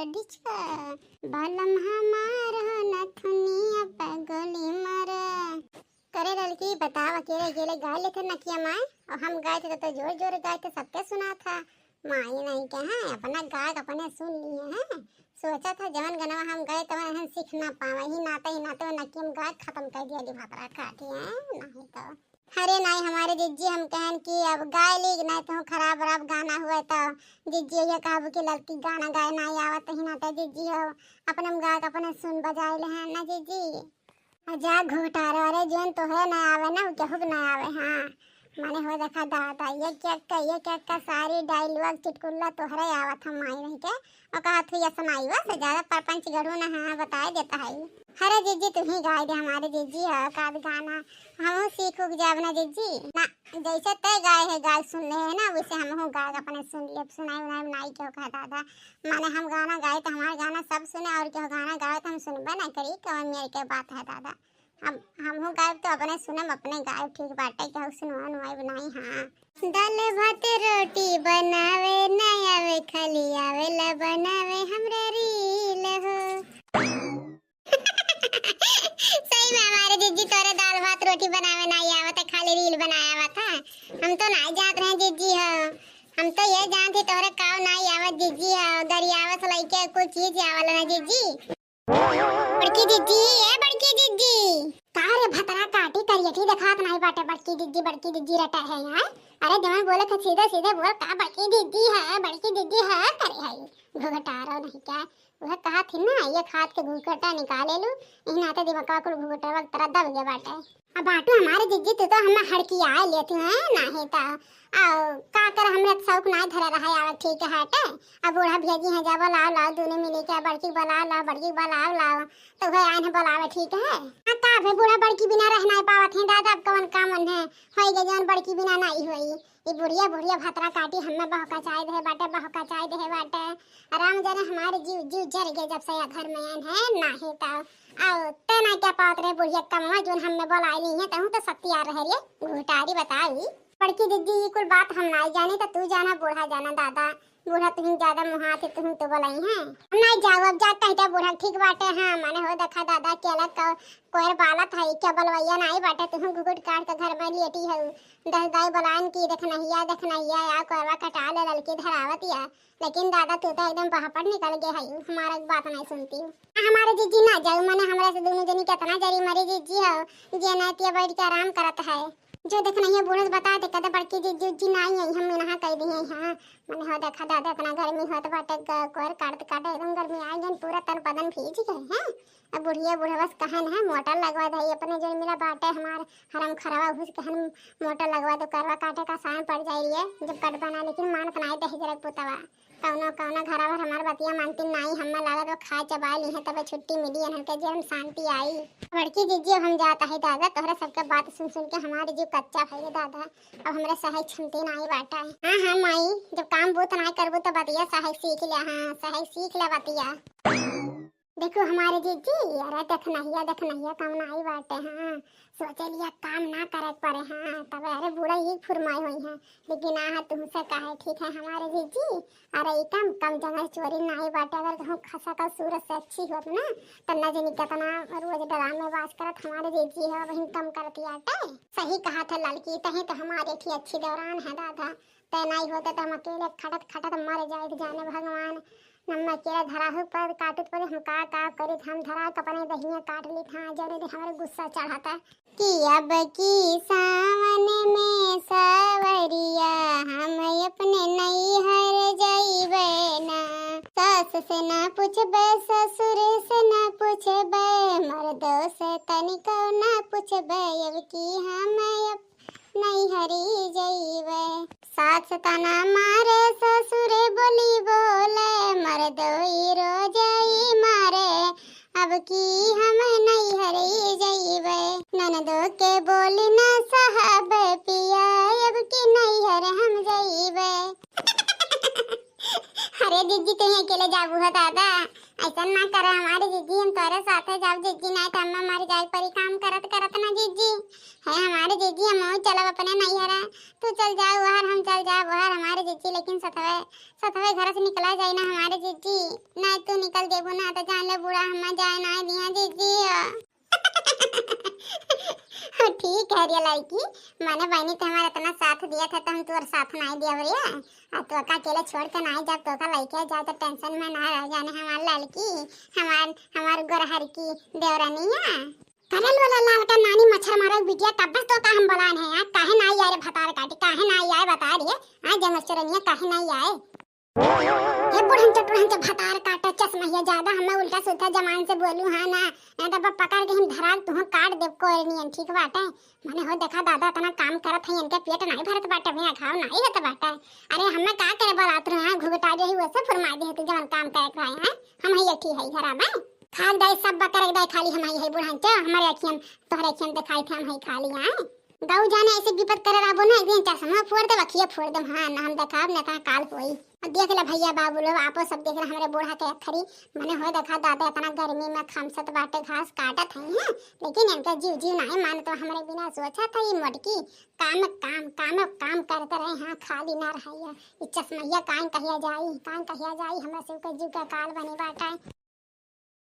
डिचका बालम हमार हो नथुनिया पगोली मर। करे लड़की बताओ, अकेले अकेले गा लेते नकिया माँ, और हम गाए थे तो जोर जोर गाए थे, सबके सुना था। माई नहीं के हैं अपना गा अपने सुन लिए हैं। सोचा था जवन गनवा हम गए तो हम सीख ना पावे, ही नाते नकिया में गा खत्म कर दिया दी भातरा काटी है नहीं तो। अरे नहीं हमारे जिज्जी हम कहन कि अब गाय लीग नहीं तो खराब खराब गाना हुआ तो जिज्जी ये कहब कि लड़की गाना गाए नहीं आवत ही ना तो जिज्जी हो अपने गा अपने सुन बजाए ले हैं ना जिज्जी। जा घोटार अरे जोन तो है ना आवे ना केहू ना आवे। हाँ माने हो देखा दादा ये क्या सारी डायलॉग चुटकुला तोहरे आवत हम माई नहीं के और कहा तू ये सुनाई बस ज्यादा परपंच गढ़ू ना। हाँ बताए देता है। अरे जिज्जी तू ही गाए दे हमारे जिज्जी है का गाना हम सीखू जाब ना जिज्जी ना। जैसे तय गाए है गाय सुन ले है ना वैसे हम गाय अपने सुन ले सुनाई उनाई नाई क्यों कहा दादा। माने हम गाना गाए तो हमारा गाना सब सुने और क्यों गाना गाए तो हम सुनबे ना करी कौन मेरे के बात है दादा। हम गायब तो अपने सुनम अपने गायब ठीक बाटे क्या सुनवा नुआई बनाई। हाँ दाल भात रोटी बनावे ना आवे खाली आवे ला बनावे हमरे रील हो। सही में हमारे जिज्जी तोरे दाल भात रोटी बनावे ना आवे तो खाली रील बनाया हुआ था। हम तो नहीं जात रहे जिज्जी हो, हम तो ये जानते तोरे काव नहीं आवत जिज्जी हो गरियावत लइके कुछ चीज आवल ना जिज्जी। बड़की जिज्जी ए बड़की जिज्जी तारे भतरा काटी करियठी दिखात नहीं बाटे बड़की जिज्जी रटा है यार। अरे जवन बोले तो सीधे सीधे बोल का बड़की जिज्जी है करे है घुघटारो नहीं क्या वह कहा थी ना ये खाद के घुघटा निकाले लू इन आते दिमाग को घुघटा वक्त तरह दब गया बाटे। अब बाटू हमारे जिज्जी तू तो हम हड़की आ लेती है नहीं ता आओ का कर हमने शौक ना धरा रहा यार ठीक है टे। अब बूढ़ा भेजी है जब लाओ दोनों मिले के बड़की बुलाओ तो भाई आने बुलावे ठीक है। हां का भाई बूढ़ा बड़की बिना रह नहीं पावत है दादा कौन कामन है होई गे जान बड़की बिना नहीं होई। ये बुढ़िया भतरा काटी हमें बहका चाय दे बाटे आराम जाने हमारे जीव जर गए जब से घर में आन है नहीं ता आओ ते ना क्या पावत रहे बुढ़िया कमवा जोन हमें बुलाई नहीं है तहु तो शक्ति आ रहे रे घुटारी बताई। बड़की दीदी ये कुल बात हम नहीं जाने तो तू जाना बूढ़ा जाना दादा बूढ़ा तुम ज्यादा मुहा थे तुम तो बोलाई हैं हम नहीं जाओ अब जा कहता बूढ़ा ठीक बाटे। हाँ माने हो देखा दादा केला का कोयर बाला था क्या बलवैया नहीं बाटे तुम घुघुट काट के घर में लेटी है 10 दाई बलान की देखना हिया या कोयवा कटा ले लड़की धरावत या लेकिन दादा तू तो एकदम बहापट निकल गए है हमारा बात नहीं सुनती। हमारे जीजी ना जाओ मैंने हमारे से दोनों जनी कितना जरी मरी जीजी हो जे नातिया बैठ के आराम करत है जो देखना ये बूढ़े बता दे कदे बड़की जीजी नहीं है हम यहाँ कह दी है। हाँ मैंने हो देखा दादा इतना गर्मी हो तो बाटे कोर काट एकदम गर्मी आ गई पूरा तन बदन भीज गए हैं। अब बुढ़िया बस कहन है मोटर लगवा दे अपने जो मिला बाटे हमार हरम खराबा घुस कहन मोटर लगवा दो करवा काटे का साम पड़ जाइए जब कट बना लेकिन मान बनाए दे जरक पुतवा कौनो घरावर हमार बतिया मानती नहीं हमें लगा तो खा चबा ली है तब छुट्टी मिली है के जन्म शांति आई। बड़की जीजी हम जाता है दादा तोहरा सबके बात सुन के हमारे जीव कच्चा है दादा अब हमारे सहाय क्षमती नहीं बाटा है। हाँ माई जब काम बूत नहीं करबू तो बतिया सहाय सीख ले। हाँ सहाय सीख ले बतिया देखो हमारे जीजी यार देखना काम नहीं बाटे। हाँ सोचे लिया काम ना करे पड़े। हाँ तब अरे बुरा ही फुरमाई हुई है लेकिन आह तुमसे कहे ठीक है हमारे जीजी अरे कम जगह चोरी नहीं बाटे अगर कहूँ खसा का सूरत से अच्छी होत ना तन्ना जनी कितना रोज ड्रामे बाज करत हमारे जीजी है वही कम करती आटे। सही कहा था लड़की तही तो हमारे ठीक अच्छी दौरान है दादा तय नहीं होते तो हम अकेले खटत मर जाए जाने भगवान नम्मा केरा धरा हो पर काटत पर हम का करे हम धरा कपने दहिया काट ली था जरे हमारे गुस्सा चढ़ाता कि अब की सावन में सावरिया हम अपने नहीं हर जाइबे ना सास से ना पूछबे ससुर से ना पूछबे मर्दों से तनिको ना पूछबे अब की हम नहीं हरी जाइबे सास तना मारे ससुर बोली बोले मर्दोई रोजाई मारे अब की हम नहीं हरी जाइबे ननदो के बोली ना साहब पिया अब की नहीं हर हम जाइबे। अरे दीदी तुम अकेले जाबू है दादा ऐसा ना करे हमारे जीजी हम तोरे साथ जाओ जीजी नहीं तो हम हमारी गाय पर काम करत ना जीजी है हमारे जीजी हम चलब अपने नहीं हरा तू चल जाओ वहर हम चल जाओ वहर हमारे जीजी लेकिन सतवे घर से निकला जाए ना हमारे जीजी नहीं तू निकल देबो ना तो जान ले बूढ़ा हम जाए ना दिया जीजी हो ठीक है रे लड़की माने बहनी तो हमारा इतना साथ दिया था तो हम तोर साथ नहीं दिया भैया अब तो का अकेले छोड़ के नहीं जब तो का लड़के जाए तो टेंशन में ना रह जाने हमार लड़की हमार गोरहर की देवरानिया करल वाला लाल का नानी मच्छर मारा बिटिया तब बस तो का हम बलान है यार काहे ना आए रे भतार काटी काहे ना आए बता रही है आज जमचरनिया काहे ना आए ये बुढ़न चटुढ़न भतार काटा चश्मा ज्यादा हमें उल्टा सुल्टा जमान से बोलू हां ना नहीं तो पकड़ के हम धराल तुह काट देब कोई नहीं ठीक बाटे माने हो देखा दादा तना काम करत है इनके पेट नहीं भरत बाटे भैया खाओ नहीं होत बाटे अरे हमें का करे बरात रहा घुघटा दे वैसे फरमाई दे तू जवन काम करे खाए हैं हम ही अठी है घरा में खाल दे सब बकर दे खाली हम ही है बुढ़न च हमारे अखियन तोहरे अखियन दिखाई थे हम ही खाली हैं गाँव जाने ऐसे विपत करे राबो ना एक दिन चश्मा फोड़ दे बखिया फोड़ दे हां ना हम देखाब ना का काल होई देख ले भैया बाबू लोग आपो सब देख रहे हमारे बूढ़ा के अखरी मने हो देखा दादा इतना गर्मी में खमसत बाटे घास काटत है हैं लेकिन इनका जीव जीव नहीं मान तो हमारे बिना सोचा था ये मटकी काम करते रहे हां खाली ना रहिया ये चश्मैया कान कहिया जाई हमरा से के जीव का काल बनी बाटे।